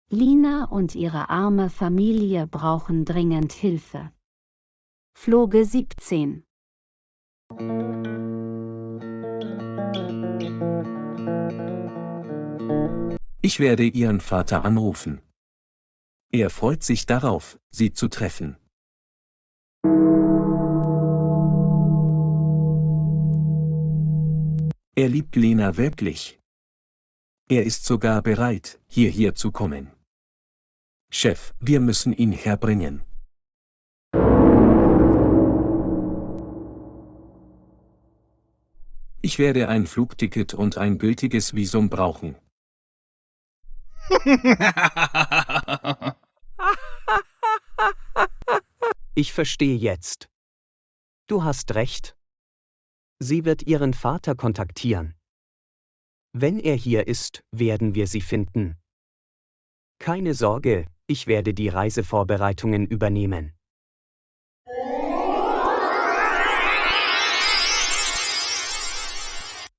Lina und ihre arme Familie brauchen dringend Hilfe. Folge 17. Ich werde Ihren Vater anrufen. Er freut sich darauf, Sie zu treffen. Er liebt Lena wirklich. Er ist sogar bereit, hierher zu kommen. Chef, wir müssen ihn herbringen. Ich werde ein Flugticket und ein gültiges Visum brauchen. Ich verstehe jetzt. Du hast recht. Sie wird ihren Vater kontaktieren. Wenn er hier ist, werden wir sie finden. Keine Sorge, ich werde die Reisevorbereitungen übernehmen.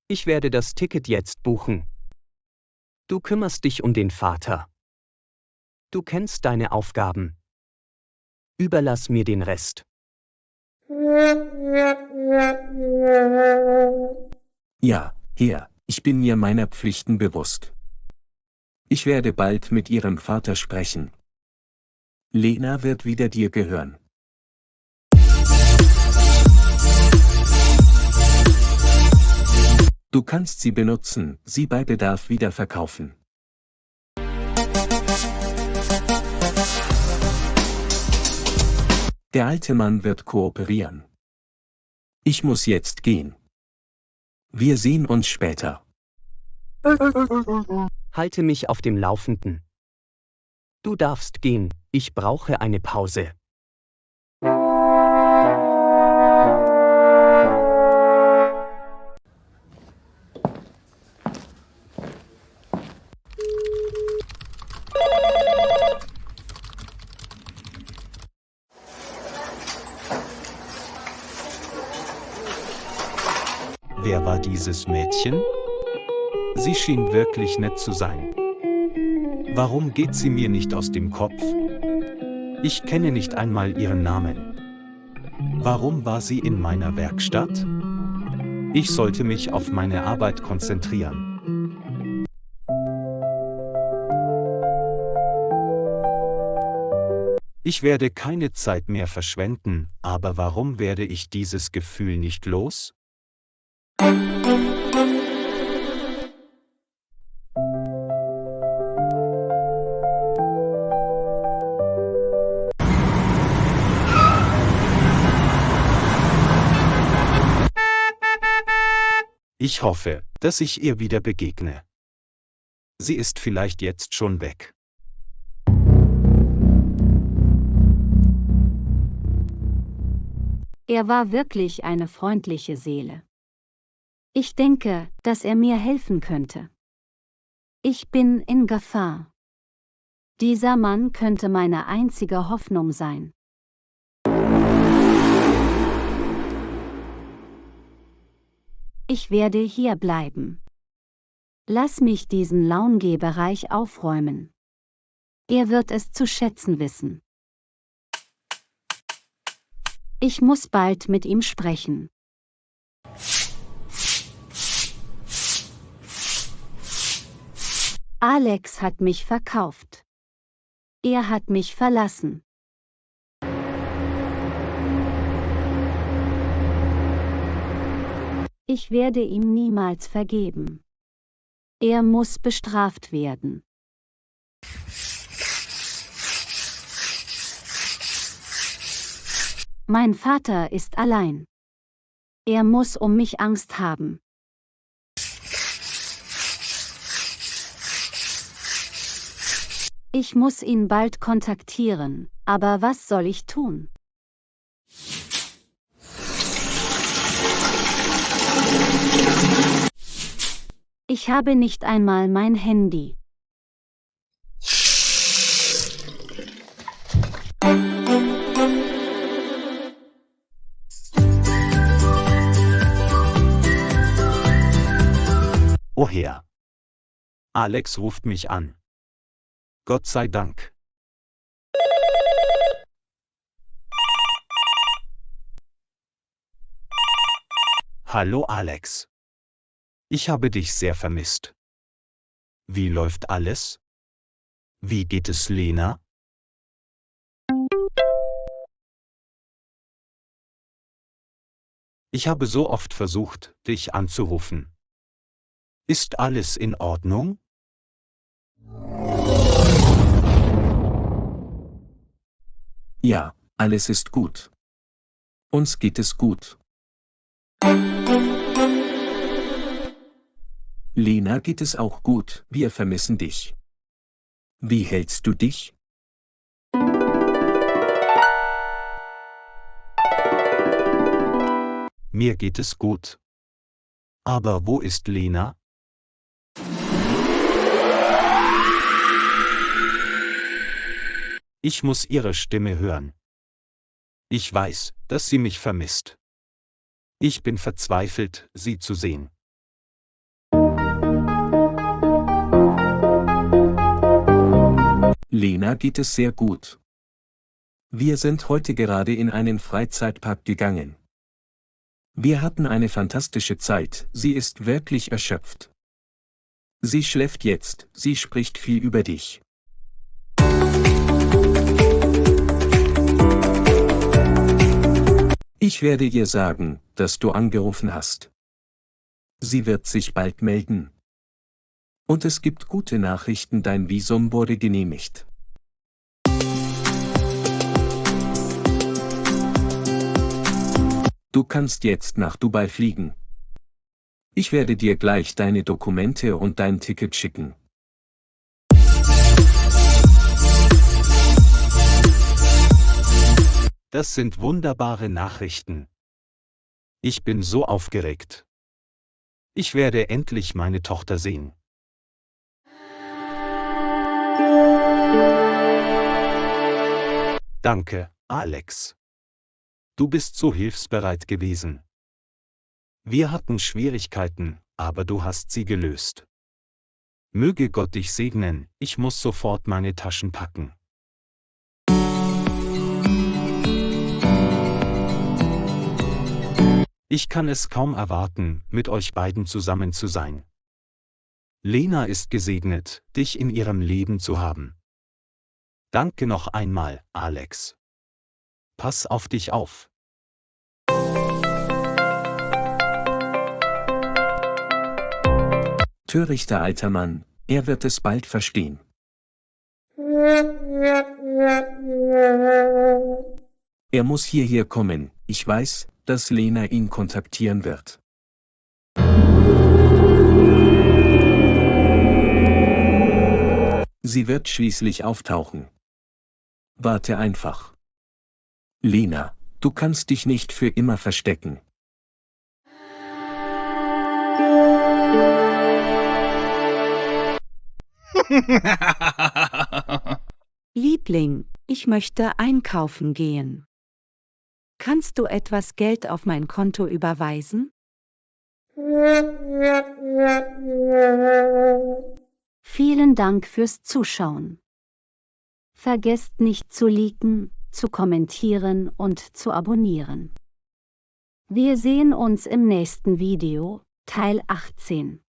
Ich werde das Ticket jetzt buchen. Du kümmerst dich um den Vater. Du kennst deine Aufgaben. Überlass mir den Rest. Ja, Herr, ich bin mir meiner Pflichten bewusst. Ich werde bald mit Ihrem Vater sprechen. Lena wird wieder dir gehören. Du kannst sie benutzen, sie bei Bedarf wieder verkaufen. Der alte Mann wird kooperieren. Ich muss jetzt gehen. Wir sehen uns später. Halte mich auf dem Laufenden. Du darfst gehen, ich brauche eine Pause. Wer war dieses Mädchen? Sie schien wirklich nett zu sein. Warum geht sie mir nicht aus dem Kopf? Ich kenne nicht einmal ihren Namen. Warum war sie in meiner Werkstatt? Ich sollte mich auf meine Arbeit konzentrieren. Ich werde keine Zeit mehr verschwenden, aber warum werde ich dieses Gefühl nicht los? Ich hoffe, dass ich ihr wieder begegne. Sie ist vielleicht jetzt schon weg. Er war wirklich eine freundliche Seele. Ich denke, dass er mir helfen könnte. Ich bin in Gefahr. Dieser Mann könnte meine einzige Hoffnung sein. Ich werde hier bleiben. Lass mich diesen Lounge-Bereich aufräumen. Er wird es zu schätzen wissen. Ich muss bald mit ihm sprechen. Alex hat mich verkauft. Er hat mich verlassen. Ich werde ihm niemals vergeben. Er muss bestraft werden. Mein Vater ist allein. Er muss um mich Angst haben. Ich muss ihn bald kontaktieren, aber was soll ich tun? Ich habe nicht einmal mein Handy. Oh Herr. Alex ruft mich an. Gott sei Dank. Hallo Alex. Ich habe dich sehr vermisst. Wie läuft alles? Wie geht es Lena? Ich habe so oft versucht, dich anzurufen. Ist alles in Ordnung? Ja, alles ist gut. Uns geht es gut. Lena geht es auch gut, wir vermissen dich. Wie hältst du dich? Mir geht es gut. Aber wo ist Lena? Ich muss ihre Stimme hören. Ich weiß, dass sie mich vermisst. Ich bin verzweifelt, sie zu sehen. Lena geht es sehr gut. Wir sind heute gerade in einen Freizeitpark gegangen. Wir hatten eine fantastische Zeit, sie ist wirklich erschöpft. Sie schläft jetzt, sie spricht viel über dich. Ich werde ihr sagen, dass du angerufen hast. Sie wird sich bald melden. Und es gibt gute Nachrichten, dein Visum wurde genehmigt. Du kannst jetzt nach Dubai fliegen. Ich werde dir gleich deine Dokumente und dein Ticket schicken. Das sind wunderbare Nachrichten. Ich bin so aufgeregt. Ich werde endlich meine Tochter sehen. Danke, Alex. Du bist so hilfsbereit gewesen. Wir hatten Schwierigkeiten, aber du hast sie gelöst. Möge Gott dich segnen, ich muss sofort meine Taschen packen. Ich kann es kaum erwarten, mit euch beiden zusammen zu sein. Lena ist gesegnet, dich in ihrem Leben zu haben. Danke noch einmal, Alex. Pass auf dich auf. Törichter alter Mann, er wird es bald verstehen. Er muss hierher kommen, ich weiß, dass Lena ihn kontaktieren wird. Sie wird schließlich auftauchen. Warte einfach. Lena, du kannst dich nicht für immer verstecken. Liebling, ich möchte einkaufen gehen. Kannst du etwas Geld auf mein Konto überweisen? Vielen Dank fürs Zuschauen. Vergesst nicht zu liken, zu kommentieren und zu abonnieren. Wir sehen uns im nächsten Video, Teil 18.